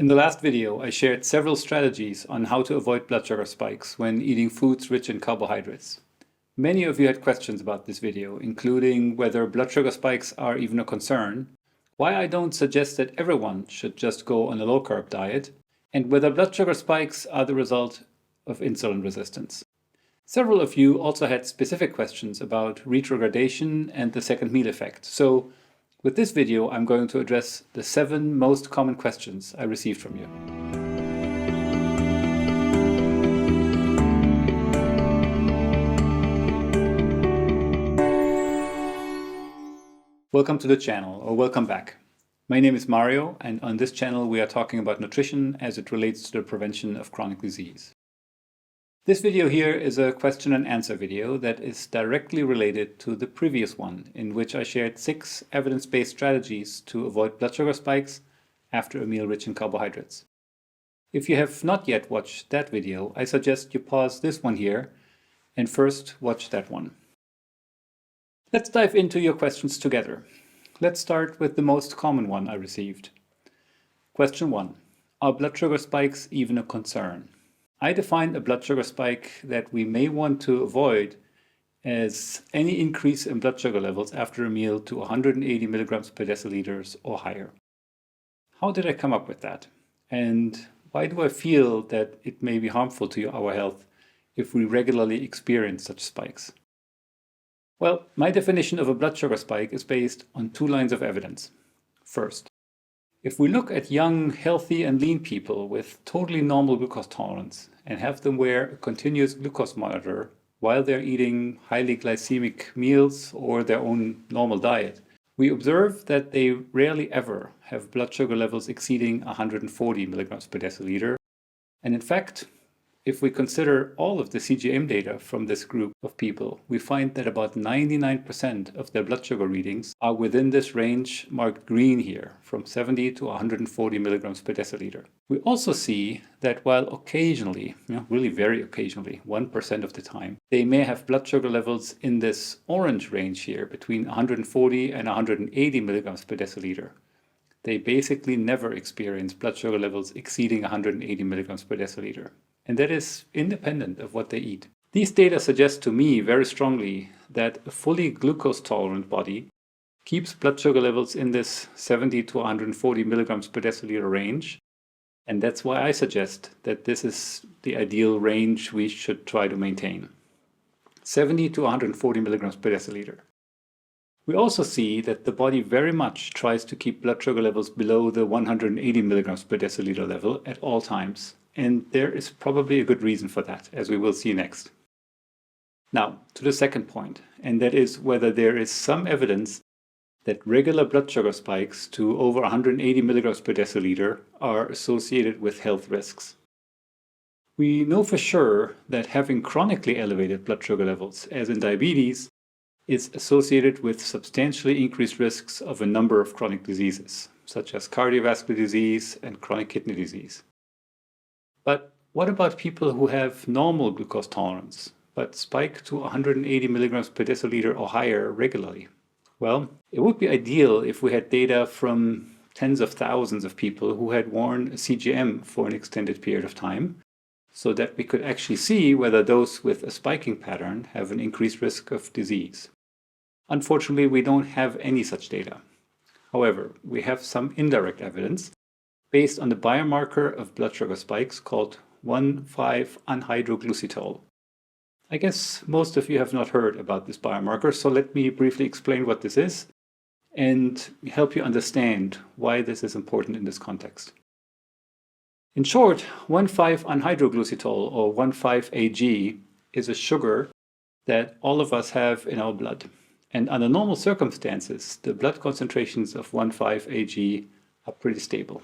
In the last video, I shared several strategies on how to avoid blood sugar spikes when eating foods rich in carbohydrates. Many of you had questions about this video, including whether blood sugar spikes are even a concern, why I don't suggest that everyone should just go on a low-carb diet, and whether blood sugar spikes are the result of insulin resistance. Several of you also had specific questions about retrogradation and the second meal effect. So with this video, I'm going to address the 7 most common questions I received from you. Welcome to the channel, or welcome back. My name is Mario, and on this channel we are talking about nutrition as it relates to the prevention of chronic disease. This video here is a question and answer video that is directly related to the previous one, in which I shared 6 evidence-based strategies to avoid blood sugar spikes after a meal rich in carbohydrates. If you have not yet watched that video, I suggest you pause this one here and first watch that one. Let's dive into your questions together. Let's start with the most common one I received. Question 1. Are blood sugar spikes even a concern? I define a blood sugar spike that we may want to avoid as any increase in blood sugar levels after a meal to 180 milligrams per deciliter or higher. How did I come up with that? And why do I feel that it may be harmful to our health if we regularly experience such spikes? Well, my definition of a blood sugar spike is based on 2 lines of evidence. First, if we look at young, healthy and lean people with totally normal glucose tolerance and have them wear a continuous glucose monitor while they're eating highly glycemic meals or their own normal diet, we observe that they rarely ever have blood sugar levels exceeding 140 milligrams per deciliter. And in fact, if we consider all of the CGM data from this group of people, we find that about 99% of their blood sugar readings are within this range marked green here, from 70 to 140 milligrams per deciliter. We also see that while occasionally, really very occasionally, 1% of the time, they may have blood sugar levels in this orange range here between 140 and 180 milligrams per deciliter. They basically never experience blood sugar levels exceeding 180 milligrams per deciliter. And that is independent of what they eat. These data suggest to me very strongly that a fully glucose tolerant body keeps blood sugar levels in this 70 to 140 milligrams per deciliter range. And that's why I suggest that this is the ideal range we should try to maintain. 70 to 140 milligrams per deciliter. We also see that the body very much tries to keep blood sugar levels below the 180 milligrams per deciliter level at all times. And there is probably a good reason for that, as we will see next. Now, to the second point, and that is whether there is some evidence that regular blood sugar spikes to over 180 milligrams per deciliter are associated with health risks. We know for sure that having chronically elevated blood sugar levels, as in diabetes, is associated with substantially increased risks of a number of chronic diseases, such as cardiovascular disease and chronic kidney disease. But what about people who have normal glucose tolerance, but spike to 180 milligrams per deciliter or higher regularly? Well, it would be ideal if we had data from tens of thousands of people who had worn a CGM for an extended period of time, so that we could actually see whether those with a spiking pattern have an increased risk of disease. Unfortunately, we don't have any such data. However, we have some indirect evidence based on the biomarker of blood sugar spikes called 1,5-anhydroglucitol. I guess most of you have not heard about this biomarker, so let me briefly explain what this is and help you understand why this is important in this context. In short, 1,5-anhydroglucitol, or 1,5-AG, is a sugar that all of us have in our blood. And under normal circumstances, the blood concentrations of 1,5-AG are pretty stable.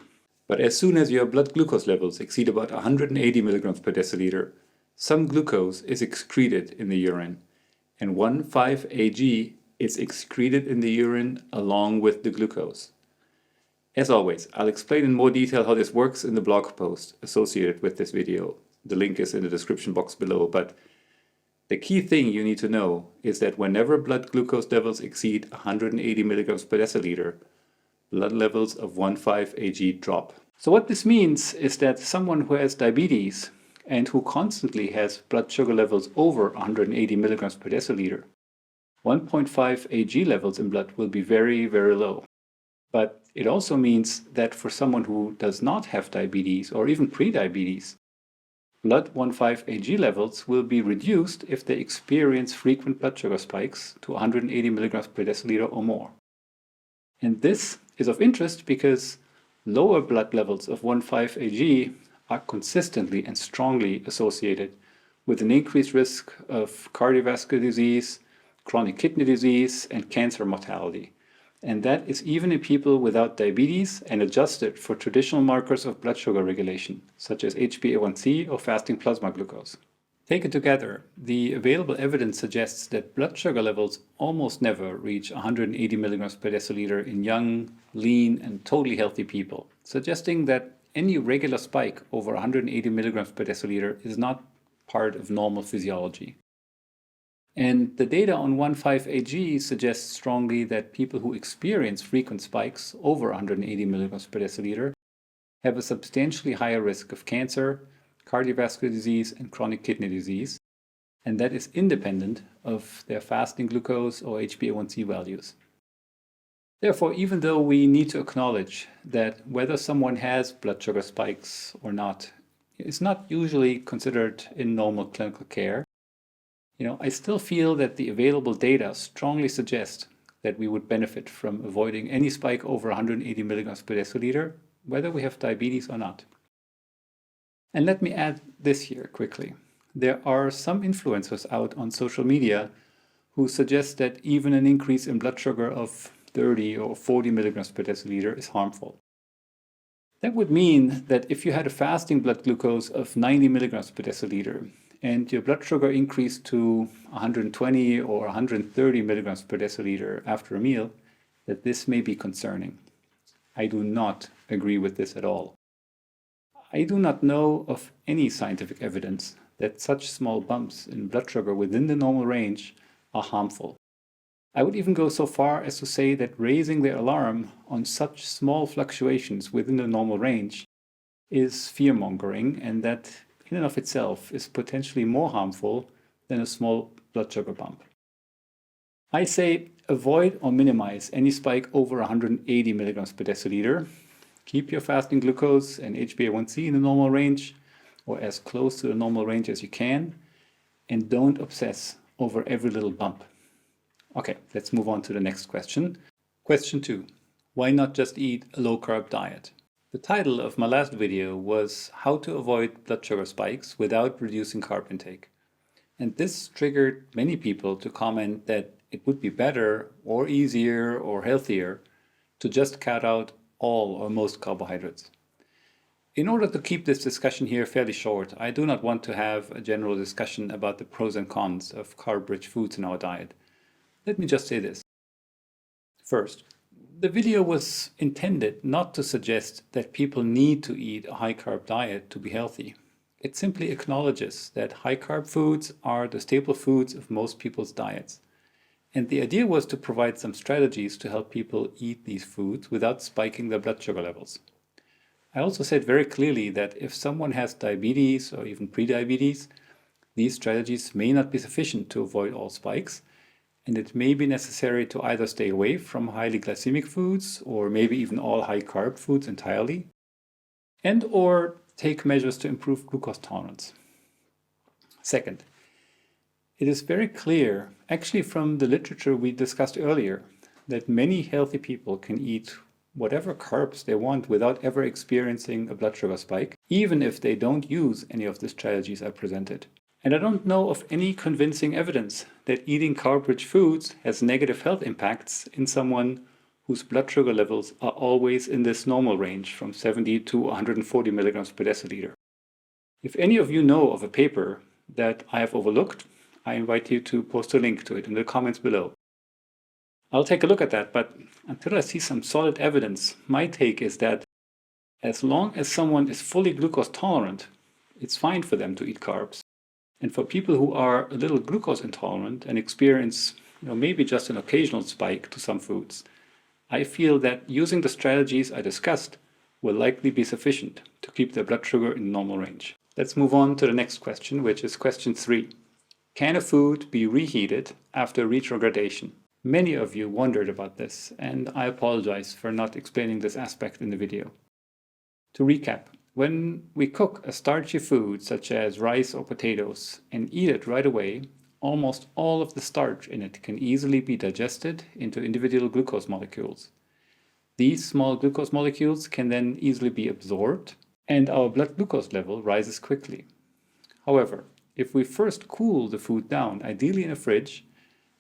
But as soon as your blood glucose levels exceed about 180 milligrams per deciliter, some glucose is excreted in the urine, and 1,5-AG is excreted in the urine along with the glucose. As always, I'll explain in more detail how this works in the blog post associated with this video. The link is in the description box below, but the key thing you need to know is that whenever blood glucose levels exceed 180 milligrams per deciliter, blood levels of 1,5-AG drop. So what this means is that someone who has diabetes and who constantly has blood sugar levels over 180 milligrams per deciliter, 1.5 Ag levels in blood will be very, very low. But it also means that for someone who does not have diabetes or even prediabetes, blood 1.5 Ag levels will be reduced if they experience frequent blood sugar spikes to 180 milligrams per deciliter or more. And this is of interest because lower blood levels of 1.5 Ag are consistently and strongly associated with an increased risk of cardiovascular disease, chronic kidney disease, and cancer mortality. And that is even in people without diabetes and adjusted for traditional markers of blood sugar regulation, such as HbA1c or fasting plasma glucose. Taken together, the available evidence suggests that blood sugar levels almost never reach 180 milligrams per deciliter in young, lean, and totally healthy people, suggesting that any regular spike over 180 milligrams per deciliter is not part of normal physiology. And the data on 1.5 Ag suggests strongly that people who experience frequent spikes over 180 milligrams per deciliter have a substantially higher risk of cancer, cardiovascular disease, and chronic kidney disease, and that is independent of their fasting glucose or HbA1c values. Therefore, even though we need to acknowledge that whether someone has blood sugar spikes or not is not usually considered in normal clinical care, I still feel that the available data strongly suggest that we would benefit from avoiding any spike over 180 milligrams per deciliter, whether we have diabetes or not. And let me add this here quickly. There are some influencers out on social media who suggest that even an increase in blood sugar of 30 or 40 milligrams per deciliter is harmful. That would mean that if you had a fasting blood glucose of 90 milligrams per deciliter and your blood sugar increased to 120 or 130 milligrams per deciliter after a meal, that this may be concerning. I do not agree with this at all. I do not know of any scientific evidence that such small bumps in blood sugar within the normal range are harmful. I would even go so far as to say that raising the alarm on such small fluctuations within the normal range is fear-mongering, and that in and of itself is potentially more harmful than a small blood sugar bump. I say avoid or minimize any spike over 180 milligrams per deciliter. Keep your fasting glucose and HbA1c in the normal range or as close to the normal range as you can, and don't obsess over every little bump. Okay, let's move on to the next question. Question 2. Why not just eat a low-carb diet? The title of my last video was How to Avoid Blood Sugar Spikes Without Reducing Carb Intake. And this triggered many people to comment that it would be better or easier or healthier to just cut out all or most carbohydrates. In order to keep this discussion here fairly short, I do not want to have a general discussion about the pros and cons of carb-rich foods in our diet. Let me just say this. First, the video was intended not to suggest that people need to eat a high-carb diet to be healthy. It simply acknowledges that high-carb foods are the staple foods of most people's diets. And the idea was to provide some strategies to help people eat these foods without spiking their blood sugar levels. I also said very clearly that if someone has diabetes or even prediabetes, these strategies may not be sufficient to avoid all spikes, and it may be necessary to either stay away from highly glycemic foods or maybe even all high-carb foods entirely, and or take measures to improve glucose tolerance. Second, it is very clear, actually from the literature we discussed earlier, that many healthy people can eat whatever carbs they want without ever experiencing a blood sugar spike, even if they don't use any of the strategies I presented. And I don't know of any convincing evidence that eating carb-rich foods has negative health impacts in someone whose blood sugar levels are always in this normal range from 70 to 140 milligrams per deciliter. If any of you know of a paper that I have overlooked, I invite you to post a link to it in the comments below. I'll take a look at that, but until I see some solid evidence, my take is that as long as someone is fully glucose tolerant, it's fine for them to eat carbs. And for people who are a little glucose intolerant and experience maybe just an occasional spike to some foods, I feel that using the strategies I discussed will likely be sufficient to keep the blood sugar in normal range. Let's move on to the next question, which is question 3. Can a food be reheated after retrogradation? Many of you wondered about this, and I apologize for not explaining this aspect in the video. To recap, when we cook a starchy food such as rice or potatoes and eat it right away, almost all of the starch in it can easily be digested into individual glucose molecules. These small glucose molecules can then easily be absorbed, and our blood glucose level rises quickly. However, if we first cool the food down, ideally in a fridge,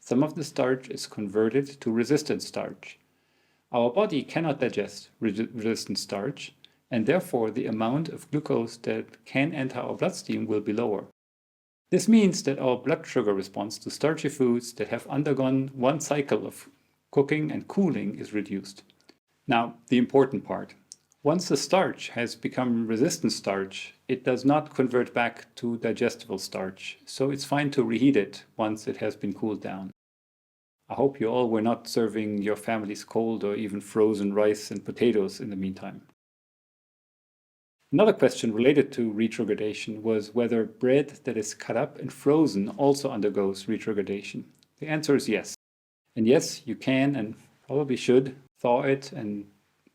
some of the starch is converted to resistant starch. Our body cannot digest resistant starch, and therefore the amount of glucose that can enter our bloodstream will be lower. This means that our blood sugar response to starchy foods that have undergone one cycle of cooking and cooling is reduced. Now, the important part. Once the starch has become resistant starch, it does not convert back to digestible starch, so it's fine to reheat it once it has been cooled down. I hope you all were not serving your families cold or even frozen rice and potatoes in the meantime. Another question related to retrogradation was whether bread that is cut up and frozen also undergoes retrogradation. The answer is yes. And yes, you can and probably should thaw it and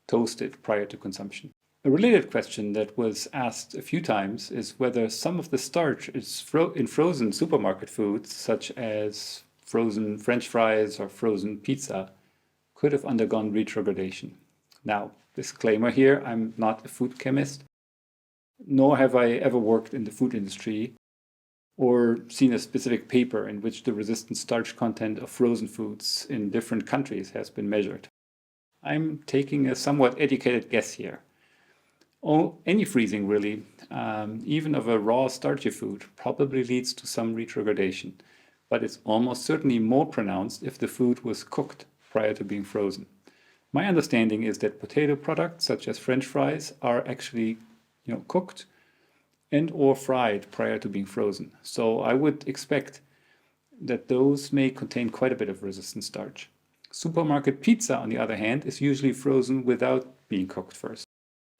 toast it prior to consumption. A related question that was asked a few times is whether some of the starch in frozen supermarket foods, such as frozen French fries or frozen pizza, could have undergone retrogradation. Now, disclaimer here, I'm not a food chemist, nor have I ever worked in the food industry or seen a specific paper in which the resistant starch content of frozen foods in different countries has been measured. I'm taking a somewhat educated guess here. Any freezing really, even of a raw starchy food, probably leads to some retrogradation, but it's almost certainly more pronounced if the food was cooked prior to being frozen. My understanding is that potato products such as French fries are actually cooked and or fried prior to being frozen. So I would expect that those may contain quite a bit of resistant starch. Supermarket pizza, on the other hand, is usually frozen without being cooked first.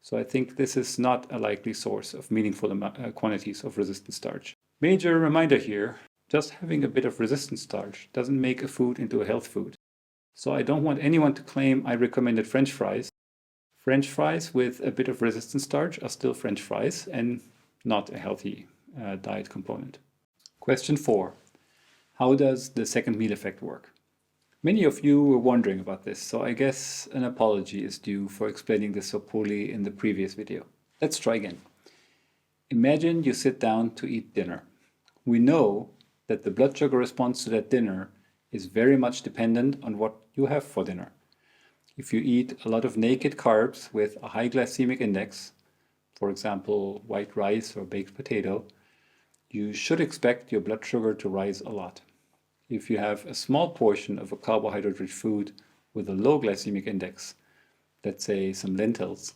So I think this is not a likely source of meaningful quantities of resistant starch. Major reminder here, just having a bit of resistant starch doesn't make a food into a health food. So I don't want anyone to claim I recommended French fries. French fries with a bit of resistant starch are still French fries and not a healthy diet component. Question 4. How does the second meal effect work? Many of you were wondering about this, so I guess an apology is due for explaining this so poorly in the previous video. Let's try again. Imagine you sit down to eat dinner. We know that the blood sugar response to that dinner is very much dependent on what you have for dinner. If you eat a lot of naked carbs with a high glycemic index, for example, white rice or baked potato, you should expect your blood sugar to rise a lot. If you have a small portion of a carbohydrate-rich food with a low glycemic index, let's say some lentils,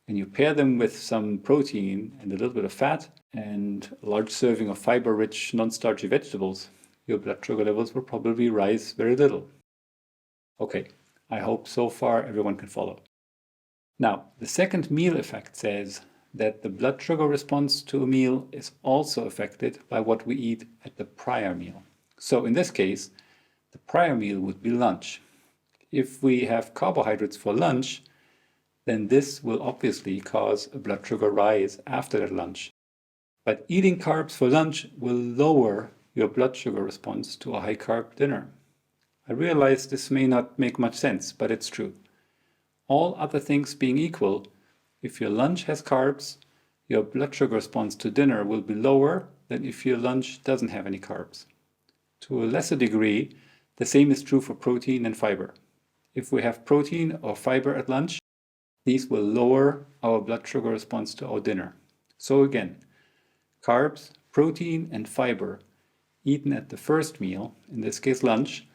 and you pair them with some protein and a little bit of fat and a large serving of fiber-rich non-starchy vegetables, your blood sugar levels will probably rise very little. Okay, I hope so far everyone can follow. Now, the second meal effect says that the blood sugar response to a meal is also affected by what we eat at the prior meal. So in this case, the prior meal would be lunch. If we have carbohydrates for lunch, then this will obviously cause a blood sugar rise after that lunch. But eating carbs for lunch will lower your blood sugar response to a high-carb dinner. I realize this may not make much sense, but it's true. All other things being equal, if your lunch has carbs, your blood sugar response to dinner will be lower than if your lunch doesn't have any carbs. To a lesser degree, the same is true for protein and fiber. If we have protein or fiber at lunch, these will lower our blood sugar response to our dinner. So again, carbs, protein and fiber eaten at the first meal, in this case lunch,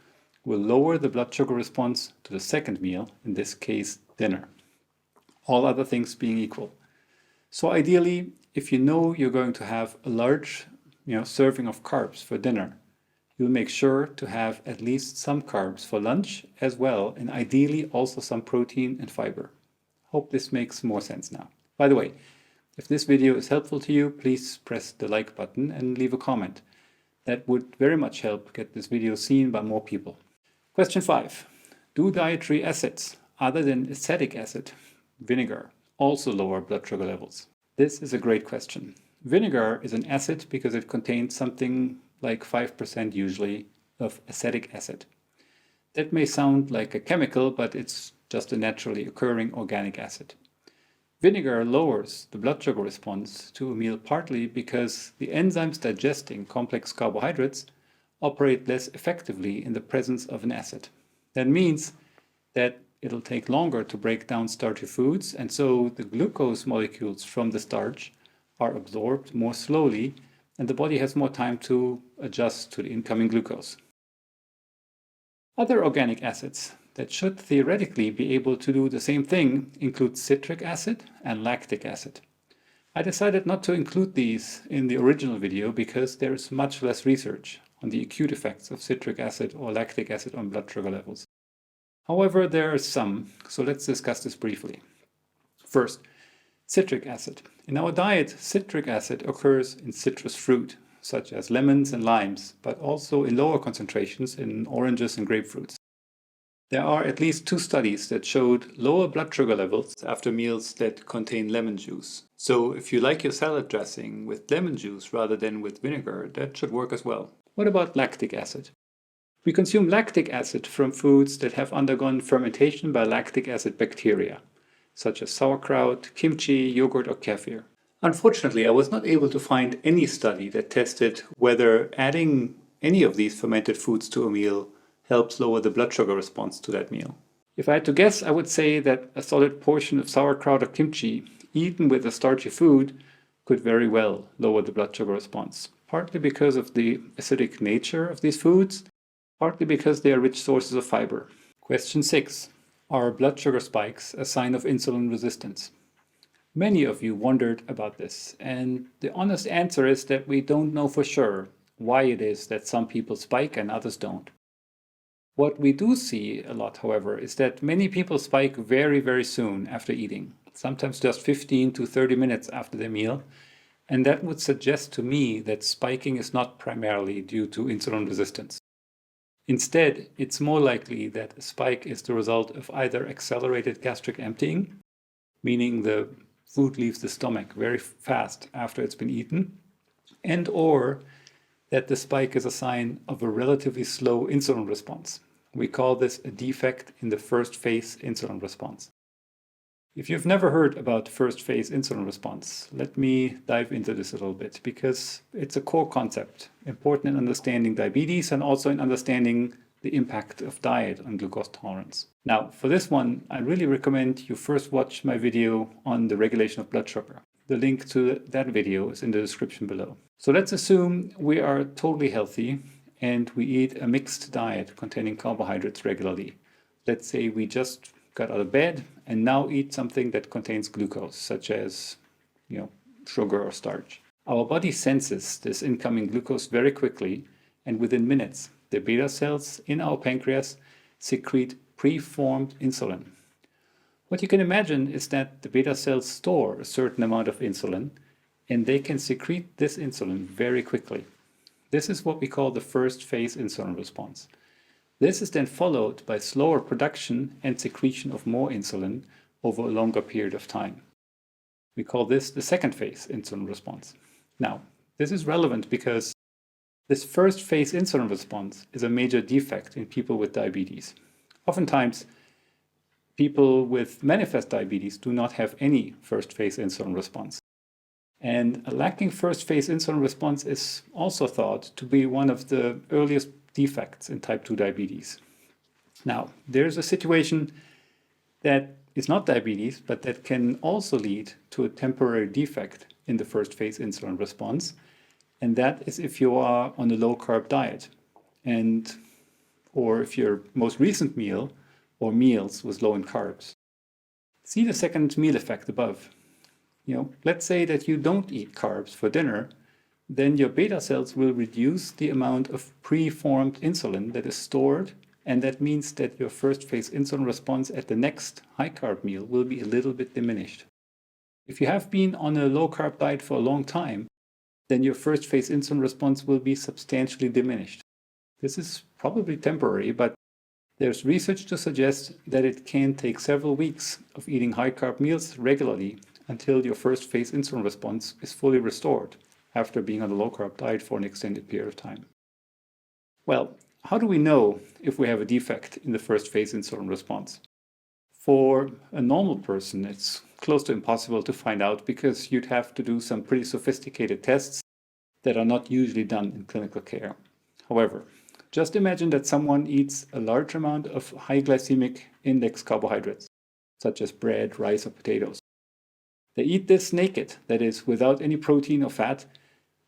will lower the blood sugar response to the second meal, in this case dinner. All other things being equal. So ideally, if you know you're going to have a large serving of carbs for dinner, you'll make sure to have at least some carbs for lunch as well, and ideally also some protein and fiber. Hope this makes more sense now. By the way, if this video is helpful to you, please press the like button and leave a comment. That would very much help get this video seen by more people. Question 5. Do dietary acids, other than acetic acid, vinegar, also lower blood sugar levels? This is a great question. Vinegar is an acid because it contains something like 5% usually of acetic acid. That may sound like a chemical, but it's just a naturally occurring organic acid. Vinegar lowers the blood sugar response to a meal partly because the enzymes digesting complex carbohydrates operate less effectively in the presence of an acid. That means that it'll take longer to break down starchy foods, and so the glucose molecules from the starch are absorbed more slowly, and the body has more time to adjust to the incoming glucose. Other organic acids that should theoretically be able to do the same thing include citric acid and lactic acid. I decided not to include these in the original video because there is much less research on the acute effects of citric acid or lactic acid on blood sugar levels. However, there are some, so let's discuss this briefly. First, citric acid. In our diet, citric acid occurs in citrus fruit, such as lemons and limes, but also in lower concentrations in oranges and grapefruits. There are at least 2 studies that showed lower blood sugar levels after meals that contain lemon juice. So if you like your salad dressing with lemon juice rather than with vinegar, that should work as well. What about lactic acid? We consume lactic acid from foods that have undergone fermentation by lactic acid bacteria, such as sauerkraut, kimchi, yogurt, or kefir. Unfortunately, I was not able to find any study that tested whether adding any of these fermented foods to a meal helps lower the blood sugar response to that meal. If I had to guess, I would say that a solid portion of sauerkraut or kimchi, eaten with a starchy food, could very well lower the blood sugar response, partly because of the acidic nature of these foods, partly because they are rich sources of fiber. Question 6. Are blood sugar spikes a sign of insulin resistance? Many of you wondered about this, and the honest answer is that we don't know for sure why it is that some people spike and others don't. What we do see a lot, however, is that many people spike very, very soon after eating, sometimes just 15 to 30 minutes after their meal, and that would suggest to me that spiking is not primarily due to insulin resistance. Instead, it's more likely that a spike is the result of either accelerated gastric emptying, meaning the food leaves the stomach very fast after it's been eaten, and or that the spike is a sign of a relatively slow insulin response. We call this a defect in the first phase insulin response. If you've never heard about first phase insulin response, let me dive into this a little bit because it's a core concept, important in understanding diabetes and also in understanding the impact of diet on glucose tolerance. Now, for this one, I really recommend you first watch my video on the regulation of blood sugar. The link to that video is in the description below. So let's assume we are totally healthy and we eat a mixed diet containing carbohydrates regularly. Let's say we just got out of bed and now eat something that contains glucose, such as, sugar or starch. Our body senses this incoming glucose very quickly, and within minutes, the beta cells in our pancreas secrete preformed insulin. What you can imagine is that the beta cells store a certain amount of insulin, and they can secrete this insulin very quickly. This is what we call the first phase insulin response. This is then followed by slower production and secretion of more insulin over a longer period of time. We call this the second phase insulin response. Now, this is relevant because this first phase insulin response is a major defect in people with diabetes. Oftentimes, people with manifest diabetes do not have any first phase insulin response. And a lacking first phase insulin response is also thought to be one of the earliest defects in type 2 diabetes. Now, there's a situation that is not diabetes, but that can also lead to a temporary defect in the first phase insulin response, and that is if you are on a low-carb diet, or if your most recent meal or meals was low in carbs. See the second meal effect above. Let's say that you don't eat carbs for dinner, then your beta cells will reduce the amount of preformed insulin that is stored and that means that your first phase insulin response at the next high carb meal will be a little bit diminished. If you have been on a low carb diet for a long time, then your first phase insulin response will be substantially diminished. This is probably temporary, but there's research to suggest that it can take several weeks of eating high carb meals regularly until your first phase insulin response is fully restored after being on a low carb diet for an extended period of time. Well, how do we know if we have a defect in the first phase insulin response? For a normal person, it's close to impossible to find out because you'd have to do some pretty sophisticated tests that are not usually done in clinical care. However, just imagine that someone eats a large amount of high glycemic index carbohydrates, such as bread, rice, or potatoes. They eat this naked, that is, without any protein or fat,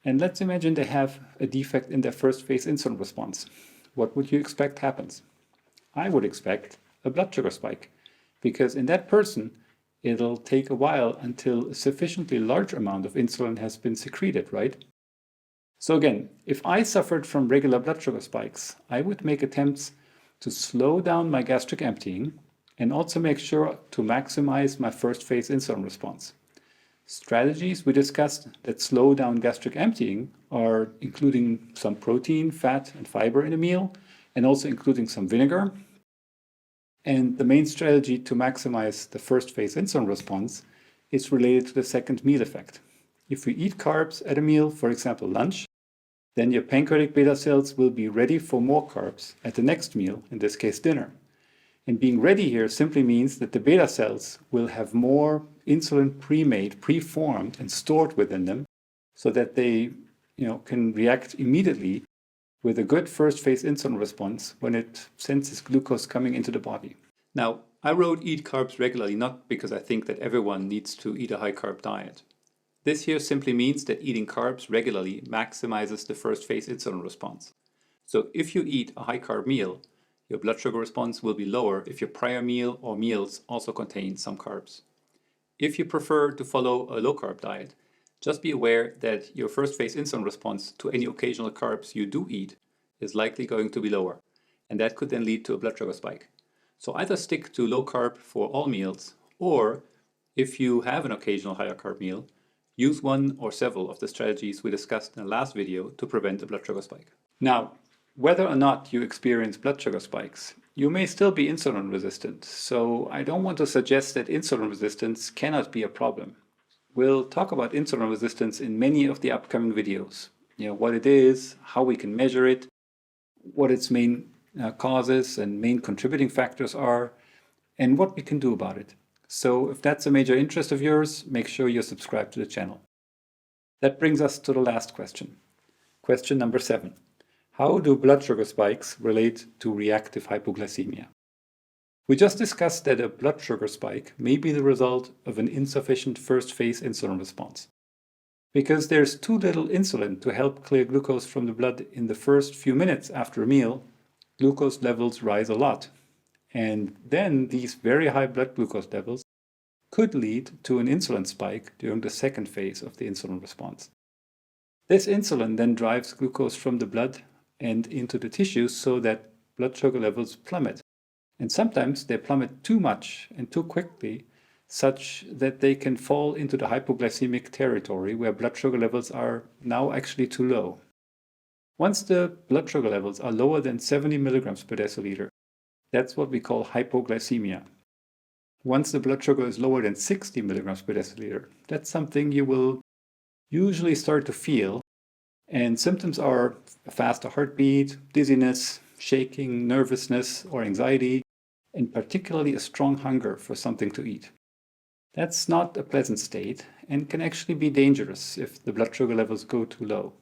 and let's imagine they have a defect in their first phase insulin response. What would you expect happens? I would expect a blood sugar spike, because in that person, it'll take a while until a sufficiently large amount of insulin has been secreted, right? So again, if I suffered from regular blood sugar spikes, I would make attempts to slow down my gastric emptying and also make sure to maximize my first phase insulin response. Strategies we discussed that slow down gastric emptying are including some protein, fat, and fiber in a meal, and also including some vinegar. And the main strategy to maximize the first phase insulin response is related to the second meal effect. If we eat carbs at a meal, for example lunch, then your pancreatic beta cells will be ready for more carbs at the next meal, in this case dinner. And being ready here simply means that the beta cells will have more insulin pre-made, pre-formed, and stored within them so that they can react immediately with a good first phase insulin response when it senses glucose coming into the body. Now, I wrote eat carbs regularly not because I think that everyone needs to eat a high carb diet. This here simply means that eating carbs regularly maximizes the first phase insulin response. So if you eat a high carb meal, your blood sugar response will be lower if your prior meal or meals also contain some carbs. If you prefer to follow a low carb diet, just be aware that your first phase insulin response to any occasional carbs you do eat is likely going to be lower, and that could then lead to a blood sugar spike. So either stick to low carb for all meals, or if you have an occasional higher carb meal, use one or several of the strategies we discussed in the last video to prevent a blood sugar spike. Now, whether or not you experience blood sugar spikes, you may still be insulin resistant, so I don't want to suggest that insulin resistance cannot be a problem. We'll talk about insulin resistance in many of the upcoming videos. What it is, how we can measure it, what its main causes and main contributing factors are, and what we can do about it. So if that's a major interest of yours, make sure you're subscribed to the channel. That brings us to the last question. Question number 7. How do blood sugar spikes relate to reactive hypoglycemia? We just discussed that a blood sugar spike may be the result of an insufficient first phase insulin response. Because there's too little insulin to help clear glucose from the blood in the first few minutes after a meal, glucose levels rise a lot. And then these very high blood glucose levels could lead to an insulin spike during the second phase of the insulin response. This insulin then drives glucose from the blood and into the tissues so that blood sugar levels plummet. And sometimes they plummet too much and too quickly, such that they can fall into the hypoglycemic territory where blood sugar levels are now actually too low. Once the blood sugar levels are lower than 70 milligrams per deciliter, that's what we call hypoglycemia. Once the blood sugar is lower than 60 milligrams per deciliter, that's something you will usually start to feel. And symptoms are a faster heartbeat, dizziness, shaking, nervousness, or anxiety, and particularly a strong hunger for something to eat. That's not a pleasant state and can actually be dangerous if the blood sugar levels go too low.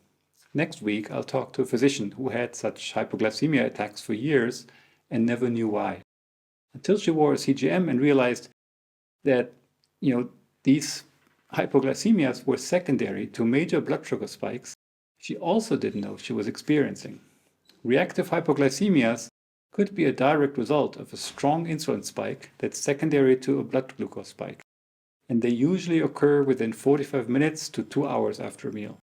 Next week, I'll talk to a physician who had such hypoglycemia attacks for years and never knew why. Until she wore a CGM and realized that, these hypoglycemias were secondary to major blood sugar spikes, she also didn't know she was experiencing. Reactive hypoglycemias could be a direct result of a strong insulin spike that's secondary to a blood glucose spike, and they usually occur within 45 minutes to 2 hours after a meal.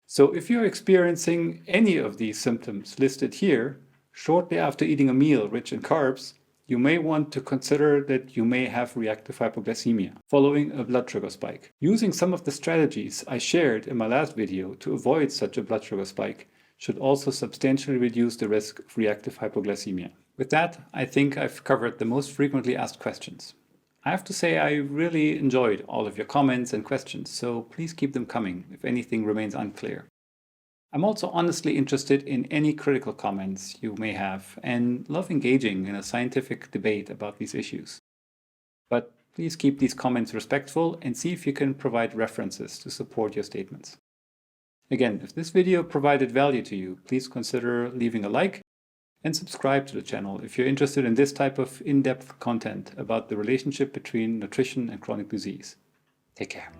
So if you're experiencing any of these symptoms listed here, shortly after eating a meal rich in carbs, you may want to consider that you may have reactive hypoglycemia following a blood sugar spike. Using some of the strategies I shared in my last video to avoid such a blood sugar spike should also substantially reduce the risk of reactive hypoglycemia. With that, I think I've covered the most frequently asked questions. I have to say I really enjoyed all of your comments and questions, so please keep them coming if anything remains unclear. I'm also honestly interested in any critical comments you may have and love engaging in a scientific debate about these issues. But please keep these comments respectful and see if you can provide references to support your statements. Again, if this video provided value to you, please consider leaving a like and subscribe to the channel if you're interested in this type of in-depth content about the relationship between nutrition and chronic disease. Take care.